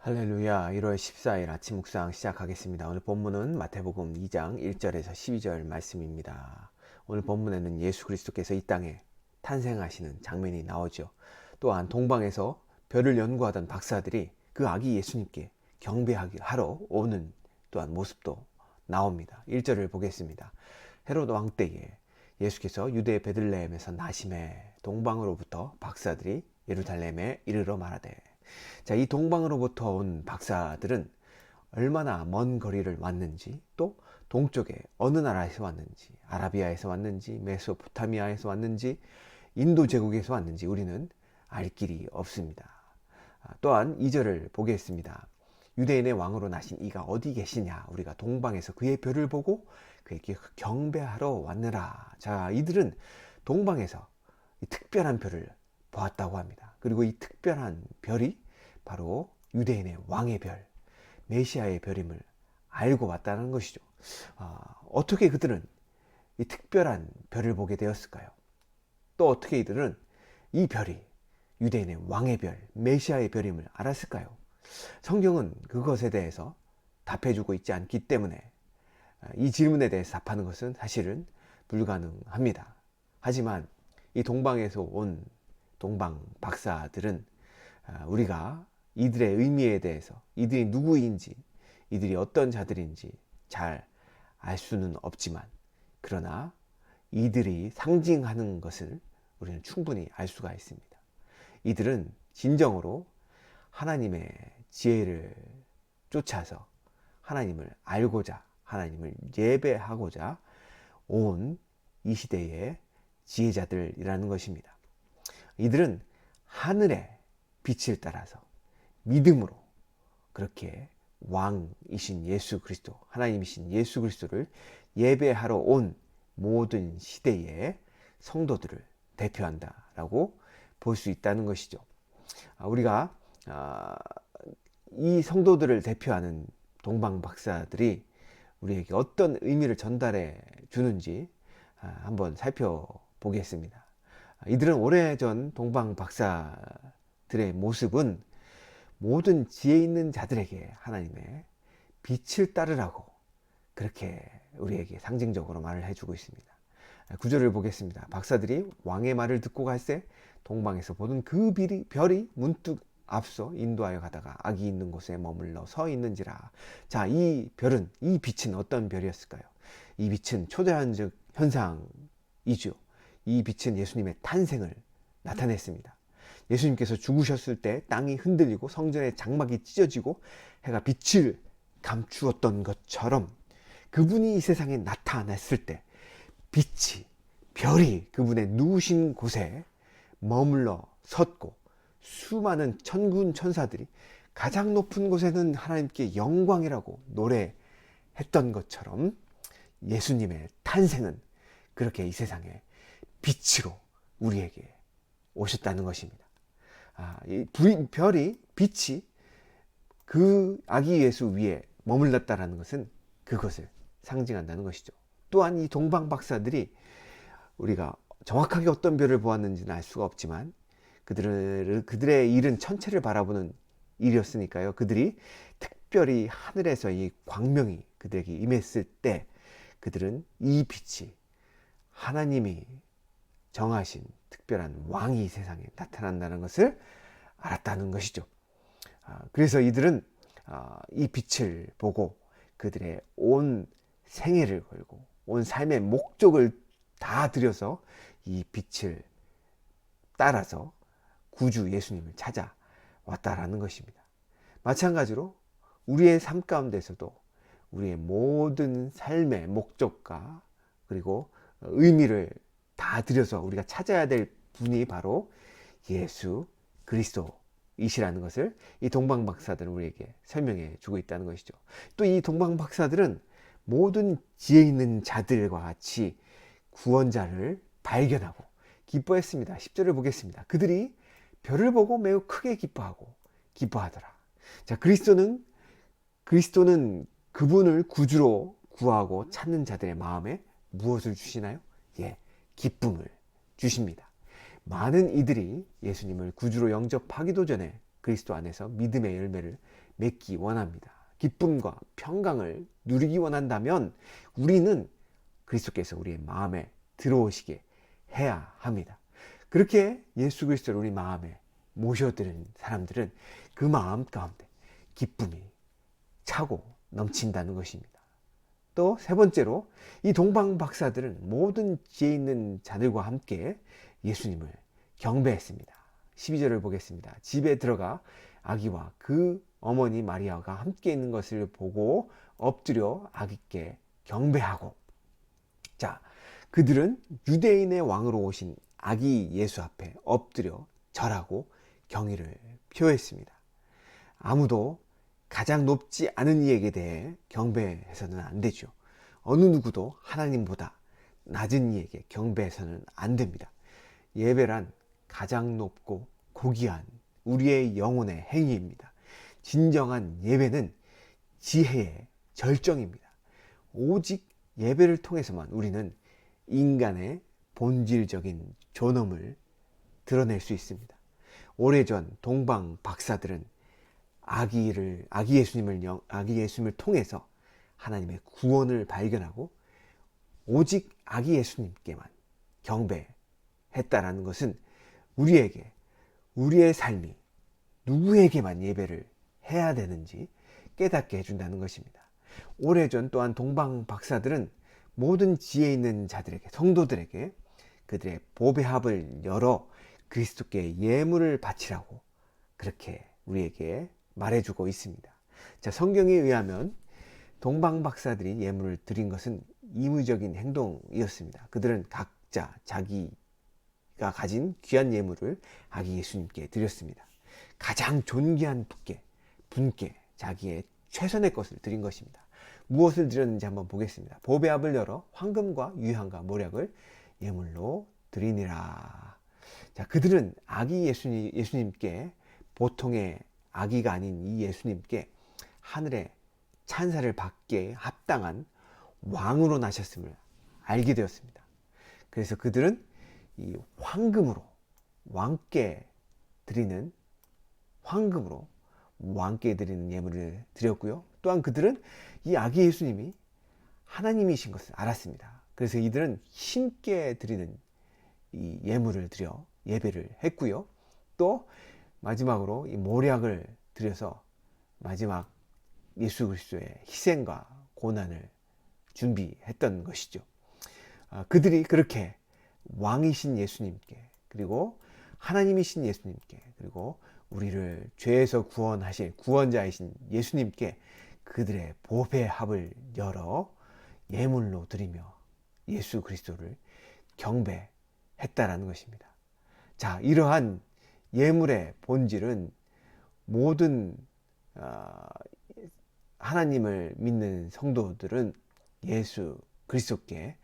할렐루야. 1월 14일 아침 묵상 시작하겠습니다. 오늘 본문은 마태복음 2장 1절에서 12절 말씀입니다. 오늘 본문에는 예수 그리스도께서 이 땅에 탄생하시는 장면이 나오죠. 또한 동방에서 별을 연구하던 박사들이 그 아기 예수님께 경배하러 오는 또한 모습도 나옵니다. 1절을 보겠습니다. 헤로드 왕 때에 예수께서 유대 베들레헴에서 나심에 동방으로부터 박사들이 예루살렘에 이르러 말하되, 자, 이 동방으로부터 온 박사들은 얼마나 먼 거리를 왔는지, 또 동쪽에 어느 나라에서 왔는지, 아라비아에서 왔는지, 메소포타미아에서 왔는지, 인도 제국에서 왔는지 우리는 알 길이 없습니다. 또한 2절을 보겠습니다. 유대인의 왕으로 나신 이가 어디 계시냐? 우리가 동방에서 그의 별을 보고 그에게 경배하러 왔느라. 자, 이들은 동방에서 이 특별한 별을 보았다고 합니다. 그리고 이 특별한 별이 바로 유대인의 왕의 별, 메시아의 별임을 알고 왔다는 것이죠. 어떻게 그들은 이 특별한 별을 보게 되었을까요? 또 어떻게 이들은 이 별이 유대인의 왕의 별, 메시아의 별임을 알았을까요? 성경은 그것에 대해서 답해주고 있지 않기 때문에 이 질문에 대해서 답하는 것은 사실은 불가능합니다. 하지만 이 동방에서 온 동방 박사들은 우리가 이들의 의미에 대해서, 이들이 누구인지, 이들이 어떤 자들인지 잘 알 수는 없지만, 그러나 이들이 상징하는 것을 우리는 충분히 알 수가 있습니다. 이들은 진정으로 하나님의 지혜를 쫓아서 하나님을 알고자, 하나님을 예배하고자 온 이 시대의 지혜자들이라는 것입니다. 이들은 하늘의 빛을 따라서 믿음으로 그렇게 왕이신 예수 그리스도, 하나님이신 예수 그리스도를 예배하러 온 모든 시대의 성도들을 대표한다라고 볼 수 있다는 것이죠. 우리가 이 성도들을 대표하는 동방 박사들이 우리에게 어떤 의미를 전달해 주는지 한번 살펴보겠습니다. 이들은 오래전 동방 박사들의 모습은 모든 지혜 있는 자들에게 하나님의 빛을 따르라고 그렇게 우리에게 상징적으로 말을 해주고 있습니다. 9절을 보겠습니다. 박사들이 왕의 말을 듣고 갈새 동방에서 보던 그 별이 문득 앞서 인도하여 가다가 아기 있는 곳에 머물러 서 있는지라. 자, 이 별은, 이 빛은 어떤 별이었을까요? 이 빛은 초자연적 현상이죠. 이 빛은 예수님의 탄생을 나타냈습니다. 예수님께서 죽으셨을 때 땅이 흔들리고 성전의 장막이 찢어지고 해가 빛을 감추었던 것처럼 그분이 이 세상에 나타났을 때 빛이, 별이 그분의 누우신 곳에 머물러 섰고 수많은 천군 천사들이 가장 높은 곳에는 하나님께 영광이라고 노래했던 것처럼 예수님의 탄생은 그렇게 이 세상에 빛으로 우리에게 오셨다는 것입니다. 이 별이, 빛이 그 아기 예수 위에 머물렀다는 것은 그것을 상징한다는 것이죠. 또한 이 동방 박사들이 우리가 정확하게 어떤 별을 보았는지는 알 수가 없지만 그들의 일은 천체를 바라보는 일이었으니까요. 그들이 특별히 하늘에서 이 광명이 그들에게 임했을 때 그들은 이 빛이 하나님이 정하신 특별한 왕이 이 세상에 나타난다는 것을 알았다는 것이죠. 그래서 이들은 이 빛을 보고 그들의 온 생애를 걸고 온 삶의 목적을 다 들여서 이 빛을 따라서 구주 예수님을 찾아왔다라는 것입니다. 마찬가지로 우리의 삶 가운데서도 우리의 모든 삶의 목적과 그리고 의미를 다 들여서 우리가 찾아야 될 분이 바로 예수 그리스도이시라는 것을 이 동방 박사들은 우리에게 설명해 주고 있다는 것이죠. 또 이 동방 박사들은 모든 지혜 있는 자들과 같이 구원자를 발견하고 기뻐했습니다. 10절을 보겠습니다. 그들이 별을 보고 매우 크게 기뻐하더라. 자, 그리스도는 그분을 구주로 구하고 찾는 자들의 마음에 무엇을 주시나요? 예, 기쁨을 주십니다. 많은 이들이 예수님을 구주로 영접하기도 전에 그리스도 안에서 믿음의 열매를 맺기 원합니다. 기쁨과 평강을 누리기 원한다면 우리는 그리스도께서 우리의 마음에 들어오시게 해야 합니다. 그렇게 예수 그리스도를 우리 마음에 모셔드린 사람들은 그 마음 가운데 기쁨이 차고 넘친다는 것입니다. 또 세 번째로 이 동방 박사들은 모든 지혜 있는 자들과 함께 예수님을 경배했습니다. 12절을 보겠습니다. 집에 들어가 아기와 그 어머니 마리아가 함께 있는 것을 보고 엎드려 아기께 경배하고, 자, 그들은 유대인의 왕으로 오신 아기 예수 앞에 엎드려 절하고 경의를 표했습니다. 아무도 가장 높지 않은 이에게 대해 경배해서는 안 되죠. 어느 누구도 하나님보다 낮은 이에게 경배해서는 안 됩니다. 예배란 가장 높고 고귀한 우리의 영혼의 행위입니다. 진정한 예배는 지혜의 절정입니다. 오직 예배를 통해서만 우리는 인간의 본질적인 존엄을 드러낼 수 있습니다. 오래전 동방 박사들은 아기 예수님을 통해서 하나님의 구원을 발견하고 오직 아기 예수님께만 경배했다라는 것은 우리에게 우리의 삶이 누구에게만 예배를 해야 되는지 깨닫게 해준다는 것입니다. 오래전 또한 동방 박사들은 모든 지혜 있는 자들에게, 성도들에게 그들의 보배합을 열어 그리스도께 예물을 바치라고 그렇게 우리에게 말해주고 있습니다. 자, 성경에 의하면 동방 박사들이 예물을 드린 것은 임의적인 행동이었습니다. 그들은 각자 자기가 가진 귀한 예물을 아기 예수님께 드렸습니다. 가장 존귀한 분께 자기의 최선의 것을 드린 것입니다. 무엇을 드렸는지 한번 보겠습니다. 보배합을 열어 황금과 유향과 모략을 예물로 드리니라. 자, 그들은 아기 예수님께, 보통의 아기가 아닌 이 예수님께 하늘의 찬사를 받게 합당한 왕으로 나셨음을 알게 되었습니다. 그래서 그들은 이 황금으로 왕께 드리는 예물을 드렸고요. 또한 그들은 이 아기 예수님이 하나님이신 것을 알았습니다. 그래서 이들은 신께 드리는 이 예물을 드려 예배를 했고요. 또 마지막으로 이 모략을 드려서 마지막 예수 그리스도의 희생과 고난을 준비했던 것이죠. 그들이 그렇게 왕이신 예수님께, 그리고 하나님이신 예수님께, 그리고 우리를 죄에서 구원하실 구원자이신 예수님께 그들의 보배합을 열어 예물로 드리며 예수 그리스도를 경배했다라는 것입니다. 자, 이러한 예물의 본질은 모든 하나님을 믿는 성도들은 예수 그리스도께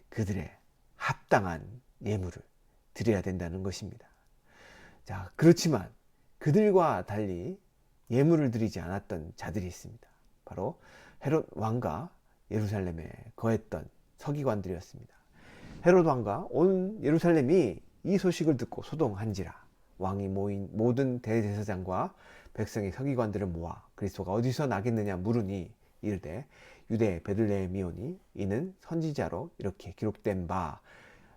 그들의 합당한 예물을 드려야 된다는 것입니다. 자, 그렇지만 그들과 달리 예물을 드리지 않았던 자들이 있습니다. 바로 헤롯 왕과 예루살렘에 거했던 서기관들이었습니다. 헤롯 왕과 온 예루살렘이 이 소식을 듣고 소동한지라 왕이 모인 모든 대제사장과 백성의 서기관들을 모아 그리스도가 어디서 나겠느냐 물으니 이르되 유대 베들레헴이오니 이는 선지자로 이렇게 기록된 바,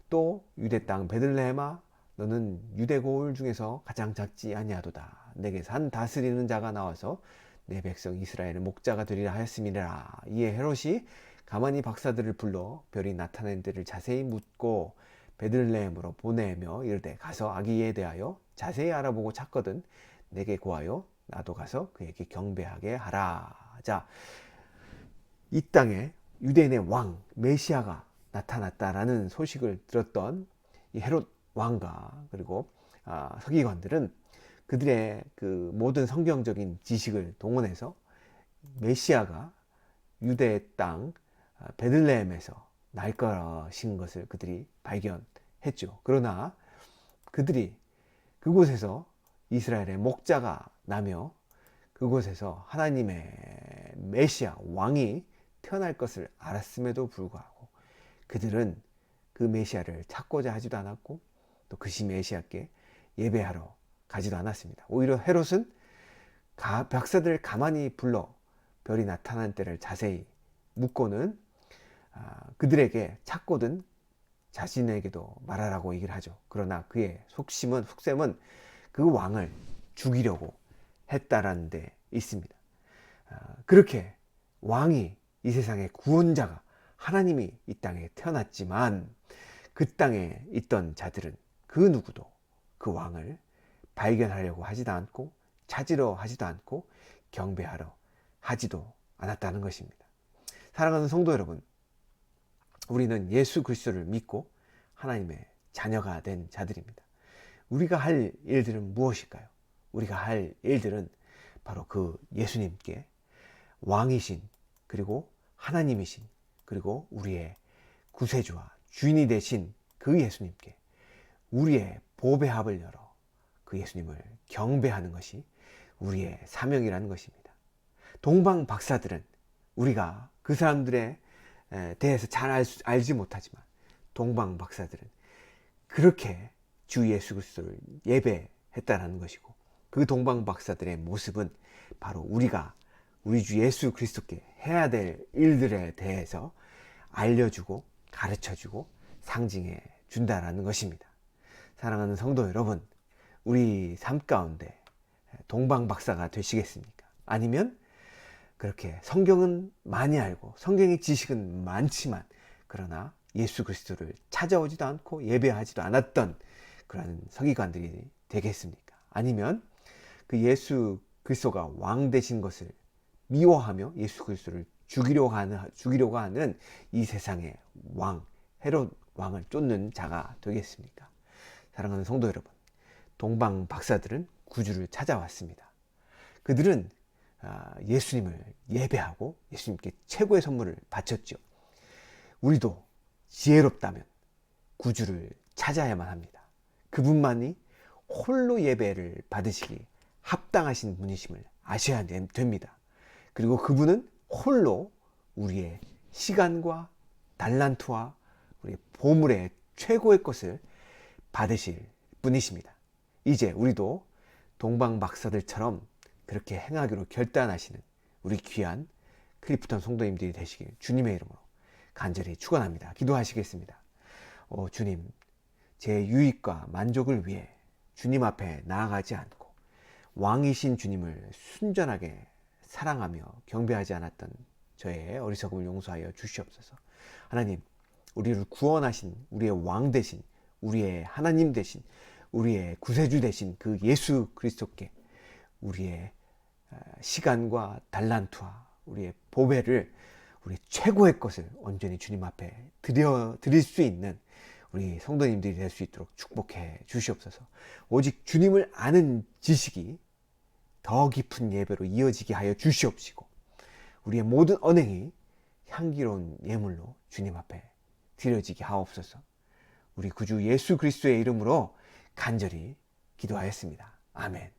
또 유대 땅 베들레헴아 너는 유대 고을 중에서 가장 작지 아니하도다. 내게서 한 다스리는 자가 나와서 내 백성 이스라엘의 목자가 되리라 하였음이라. 이에 헤롯이 가만히 박사들을 불러 별이 나타낸 데를 자세히 묻고 베들레헴으로 보내며 이르되 가서 아기에 대하여 자세히 알아보고 찾거든 내게 고하여 나도 가서 그에게 경배하게 하라. 자, 이 땅에 유대인의 왕 메시아가 나타났다라는 소식을 들었던 이 헤롯 왕과 그리고 서기관들은 그들의 그 모든 성경적인 지식을 동원해서 메시아가 유대 땅 베들레헴에서 날 것인 것을 그들이 발견했죠. 그러나 그들이 그곳에서 이스라엘의 목자가 나며 그곳에서 하나님의 메시아 왕이 태어날 것을 알았음에도 불구하고 그들은 그 메시아를 찾고자 하지도 않았고 또 그 메시아께 예배하러 가지도 않았습니다. 오히려 헤롯은 박사들을 가만히 불러 별이 나타난 때를 자세히 묻고는 그들에게 찾거든 자신에게도 말하라고 얘기를 하죠. 그러나 그의 속셈은 그 왕을 죽이려고 했다라는 데 있습니다. 그렇게 왕이, 이 세상의 구원자가 하나님이 이 땅에 태어났지만 그 땅에 있던 자들은 그 누구도 그 왕을 발견하려고 하지도 않고 찾으려 하지도 않고 경배하러 하지도 않았다는 것입니다. 사랑하는 성도 여러분, 우리는 예수 그리스도를 믿고 하나님의 자녀가 된 자들입니다. 우리가 할 일들은 무엇일까요? 우리가 할 일들은 바로 그 예수님께, 왕이신, 그리고 하나님이신, 그리고 우리의 구세주와 주인이 되신 그 예수님께 우리의 보배 합을 열어 그 예수님을 경배하는 것이 우리의 사명이라는 것입니다. 동방 박사들은 우리가 그 사람들에 대해서 잘 알지 못하지만 동방 박사들은 그렇게 주 예수 그리스도를 예배했다라는 것이고, 그 동방 박사들의 모습은 바로 우리가 우리 주 예수 그리스도께 해야 될 일들에 대해서 알려주고 가르쳐주고 상징해 준다라는 것입니다. 사랑하는 성도 여러분, 우리 삶 가운데 동방 박사가 되시겠습니까? 아니면 그렇게 성경은 많이 알고 성경의 지식은 많지만 그러나 예수 그리스도를 찾아오지도 않고 예배하지도 않았던 그런 서기관들이 되겠습니까? 아니면 그 예수 그리스도가 왕 되신 것을 미워하며 예수 그리스도를 죽이려고 하는 이 세상의 왕, 헤롯 왕을 쫓는 자가 되겠습니까? 사랑하는 성도 여러분, 동방 박사들은 구주를 찾아왔습니다. 그들은 예수님을 예배하고 예수님께 최고의 선물을 바쳤죠. 우리도 지혜롭다면 구주를 찾아야만 합니다. 그분만이 홀로 예배를 받으시기 합당하신 분이심을 아셔야 됩니다. 그리고 그분은 홀로 우리의 시간과 달란트와 우리의 보물의 최고의 것을 받으실 분이십니다. 이제 우리도 동방 박사들처럼 그렇게 행하기로 결단하시는 우리 귀한 크리프톤 성도님들이 되시길 주님의 이름으로 간절히 축원합니다. 기도하시겠습니다. 주님, 제 유익과 만족을 위해 주님 앞에 나아가지 않고 왕이신 주님을 순전하게 사랑하며 경배하지 않았던 저의 어리석음을 용서하여 주시옵소서. 하나님, 우리를 구원하신 우리의 왕 되신, 우리의 하나님 되신, 우리의 구세주 되신 그 예수 그리스도께 우리의 시간과 달란트와 우리의 보배를, 우리 최고의 것을 온전히 주님 앞에 드릴 수 있는 우리 성도님들이 될 수 있도록 축복해 주시옵소서. 오직 주님을 아는 지식이 더 깊은 예배로 이어지게 하여 주시옵시고, 우리의 모든 언행이 향기로운 예물로 주님 앞에 드려지게 하옵소서. 우리 구주 예수 그리스도의 이름으로 간절히 기도하였습니다. 아멘.